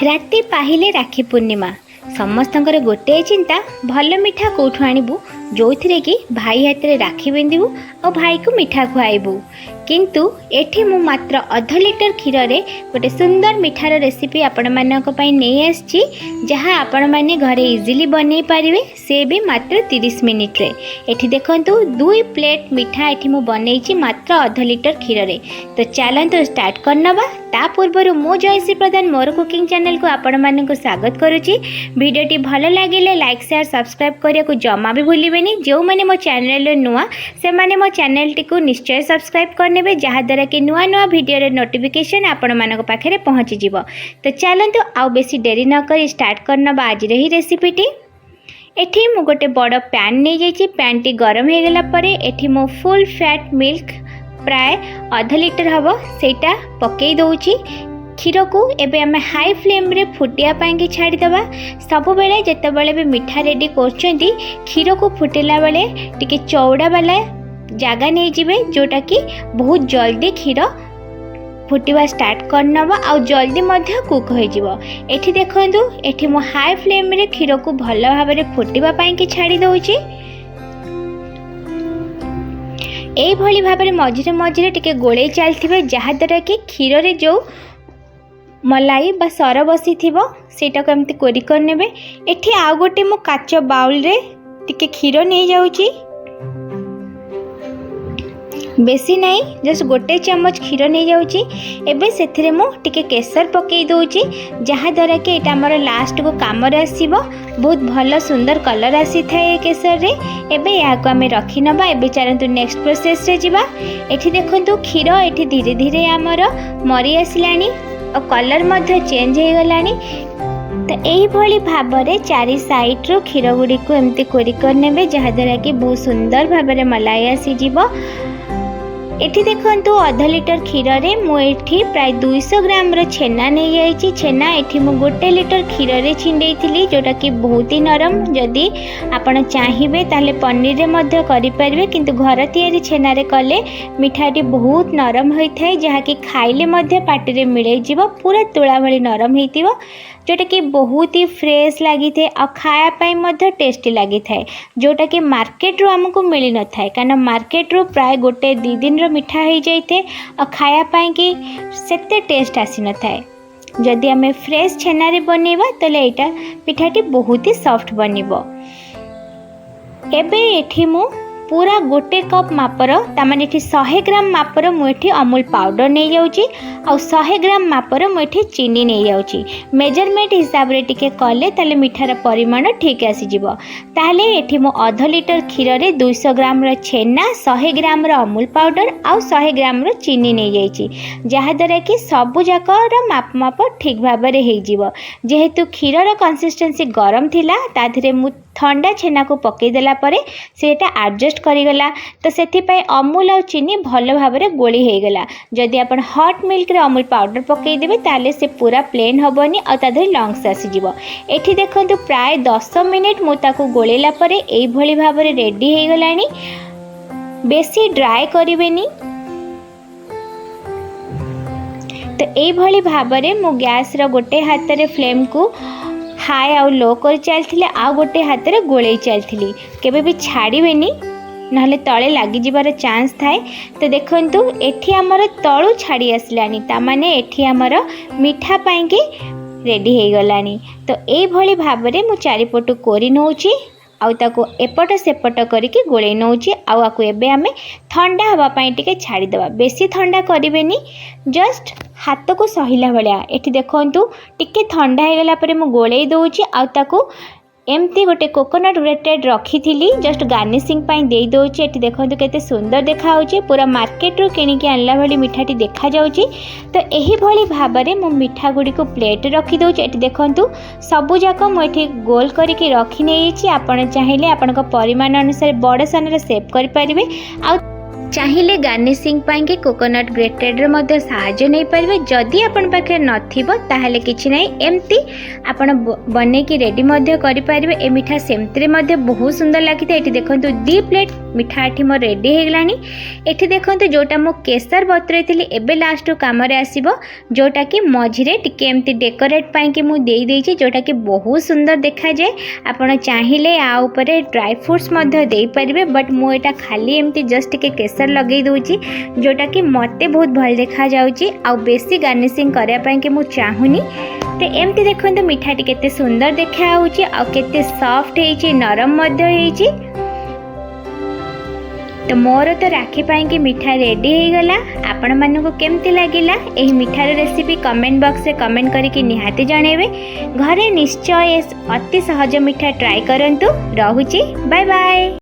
राति पाहिले राखी पूर्णिमा समस्तंकर गोटे चिंता भल मिठा कौठु आणबू जो थे कि भाई हाथ में राखी बांधबू और भाई को मिठा खुआबू किंतु एठी मु मात्र अध लिटर क्षीर रे गोटे सुंदर मिठार रेसिपी आपण मानक पई नहीं आछि जहाँ आपण माने घरे इजीली बनै पारिबे से भी मात्र 30 मिनिट रे। एठी देखंतु 2 प्लेट मिठा एठी मु बनैछि मात्र अध लिटर क्षीर रे। तो चलंतु स्टार्ट करनबा। ता पूर्व मु जयश्री प्रधान मोर कुकिंग चैनल को आपण मानक स्वागत करुछि। वीडियोटी भल लागिले लाइक शेयर सब्सक्राइब करिया को जमा भी भूलिबेनी। जो माने मो चैनल रे नुआ से माने मो चैनल टी को निश्चय सब्सक्राइब करनेबे जहाँद्वारा कि नुआ नुआ वीडियो नोटिफिकेशन आपण मानक पाखे पहुँची जीव। तो चलतु आउ बेसी डेरी न करी स्टार्ट करनबा आज ही रेसिपीटी। एठी मु गोटे बड़ पैन नहीं जाइए। पैन टी गरम हो गला परे एठी मु फुल फैट मिल्क प्राय अध लिटर हम सेटा पकई दउची। क्षीर को एबे आम हाई फ्लेम रे फुटिया पाई छाड़ीदबा। सब बेले जेते बेले भी मिठा रेडी करछंती क्षीर को फुटेला बेले टिके चौड़ा वाला जगह नहीं जिबे जोटा कि बहुत जल्दी क्षीर फुटिवा स्टार्ट करनबा आ जल्दी मध्य कुक हो जिवो। एठी देखंतु एठी मो हाई फ्लेम रे क्षीर को भल भाव में फुटिवा पाई कि छाड़ी दउची। एई भली भाव में मझिरे मझिरे टिके गोले चलथिबे जहाँ द्वारा कि क्षीर रे जो मलाई बा सर बसी थिबो सेटा को एमती कोरी करनेबे। एठी आ गोटे मो काच बाउल रे टिके क्षीर नहीं जाउची। बेसी नहीं जस्ट गोटे चम्मच क्षीर नहीं जाउची। एबे सेथिरे मु टिके केसर पकई दउची जहाँ द्वारा कि एटा हमर लास्ट को काम रे आसीबो। बहुत भल सुंदर कलर आसी थाए केसर रे। एबे या को हमें रखी नबा। एबे चलंतु नेक्स्ट प्रोसेस रे जिबा। एठी देखंतु क्षीर एठी धीरे धीरे हमर मरी आसिलानी और कलर मध्य चेंज हो गलानी। तो यही भली भाव में चारि साइड रो क्षीर गुडी को एमती कोरी करनेबे जहाँ द्वारा कि बहुत सुंदर भाव में मलाई आसी जीवो। एठी देखंतु अध लिटर क्षीर रे मु एठी प्राय 200 ग्राम रो छेना नहीं जाइछि। छेना एठी मु गोटे लिटर क्षीर रे छिंडेइथिली जोटा कि बहुत ही नरम। जदि आपण चाहिबे ताले पनीर रे मध्य करि परिबे किंतु घर तैयारी छेना रे कले मिठाटी बहुत नरम होई थाए जहा कि खाइले मध्य पाटी रे मिलै जिवो। पूरा तुळा भली नरम हेतिवो जोटा कि बहुत ही फ्रेश लगी थे और खाया पाई मध्य टेस्टी लगी थाए जोटा कि मार्केट रो हमको मिली न थाए कारण मार्केट रो प्राय गोटे 2 दिन रो मिठा हो जाइए और खाया पाई कि सेते टेस्ट आसी न थाए। जदि आम फ्रेश छेना रे बनैबा तले एटा पिठाटी बहुत ही सॉफ्ट बनिबो। एबे एठी मु पूरा गोटे कप मापर तामाने एठी 100 ग्राम मापर मुठी अमूल पाउडर नहीं जाउची और 100 ग्राम मापर मुठी चीनी नहीं जाउची। मेजरमेंट हिसाब रे टिके कले ताले मिठार परिमाण ठीक आसी जिवो। ताले एठी मो अध लिटर क्षीर रे 200 ग्राम रो छेना 100 ग्राम रो अमूल पाउडर और 100 ग्राम रो चीनी नहीं जाइची जहाँ द्वारा कि सबु जाक रो माप ठीक भाव रे हे जिवो। जेहेतु क्षीर रो कंसिस्टेंसी गरम थिला ता धीरे मु ठंडा छेना को पकई देला परे सेटा एडजस्ट करिगला। तो सेथिपाई अमूल और चीनी भल भाव में गोली हो गला। जदि आपण हॉट मिल्क रे अमूल पाउडर पकई देबे ताले से पूरा प्लेन हबनी और ता धरि लंग्स आसी जिवो। एठी देखंतु प्राय 10 मिनिट मु ताको गोलेला परे एई भली भाव में रेडी हो गलानी। बेसी ड्राई करिवेनी। तो एई भली भाव में मु गैस रो गोटे हाथ रे फ्लेम को हाई आउ लो कर चलती आ गोटे हाथ में गोले चलती केबे भी छाड़ीबेनी नहले तले लगी जिबार चांस थाए। तो देखंतु एठी हमर तळु छाड़ी आसलानी तामाने एठी हमर मिठा पाई कि रेडी हो गलानी। तो एई भली भाव में मु चारिपटु कोरी नउची आउ ताको एपट सेपट करिके गोले नउची आउ आकु एबे आमे ठंडा हवा पाई टिके छाड़ी दबा। बेसी ठंडा करिवेनी जस्ट हाथ को सहिला भलिया। एठी देखंतु टिके ठंडा हो गला परे मु गोले दउची आउ ताको एमती गोटे कोकोनट ग्रेटेड रखी थी जस्ट गार्निशिंग पाई दे दउची। एठी देखंतु केते सुंदर देखा होची पूरा मार्केट रो किनी के आनला भली मिठाटी देखा जाउची। तो एही भली भाव में मु मिठा गुडी को प्लेट रखी दउची। एठी देखंतु सबु जाक मु एठी गोल करिके रखी नेइची। आपण चाहिले आपण को परिमाण अनुसार बड़ सन रे सेव करि परिबे। आ चाहिए गार्निशिंग पाई कोकोनट ग्रेटेड मध्य साहाय्य नहीं पारे जदि आपण पाखे नथिबो ताहले किछि नै एम्ति आपण बने की रेडी मध्य करि पारिबे। ए मिठा सेमति मध्य बहुत सुंदर लागिता। एठी देखंतु 2 प्लेट मिठा एठी मो रेडी हे गलानी। एठी देखंतु जोटा मो केसर बतरैतिली एबे लास्ट काम रे आसीबो जोटा कि मझिरे टिके एम्ति डेकोरेट पाई कि मु देई देइछि जोटा कि बहुत सुंदर देखा जाय। आपण चाहिए आ ऊपर ड्राई फ्रूट्स मध्य देई पारिबे बट मु एटा खाली एम्ति जस्ट टिके केसर लगे दूची जोटा कि मते बहुत भल देखा जाउची आ बेसी गार्निशिंग करिया पई कि मु चाहुनी। तो एमती देखंतु मिठाटी केते सुंदर देखा होची आ केते सॉफ्ट हेची नरम मध्य हेची। तो मोर तो राखी पाई कि मिठा रेडी हो गला। आपण मानू को केमती लागिला एही मिठार रेसिपी कमेंट बॉक्स रे कमेंट करके निहाती जणेबे। घरे निश्चय अति सहज मिठा ट्राई करंतु। रहुची बाय बाय।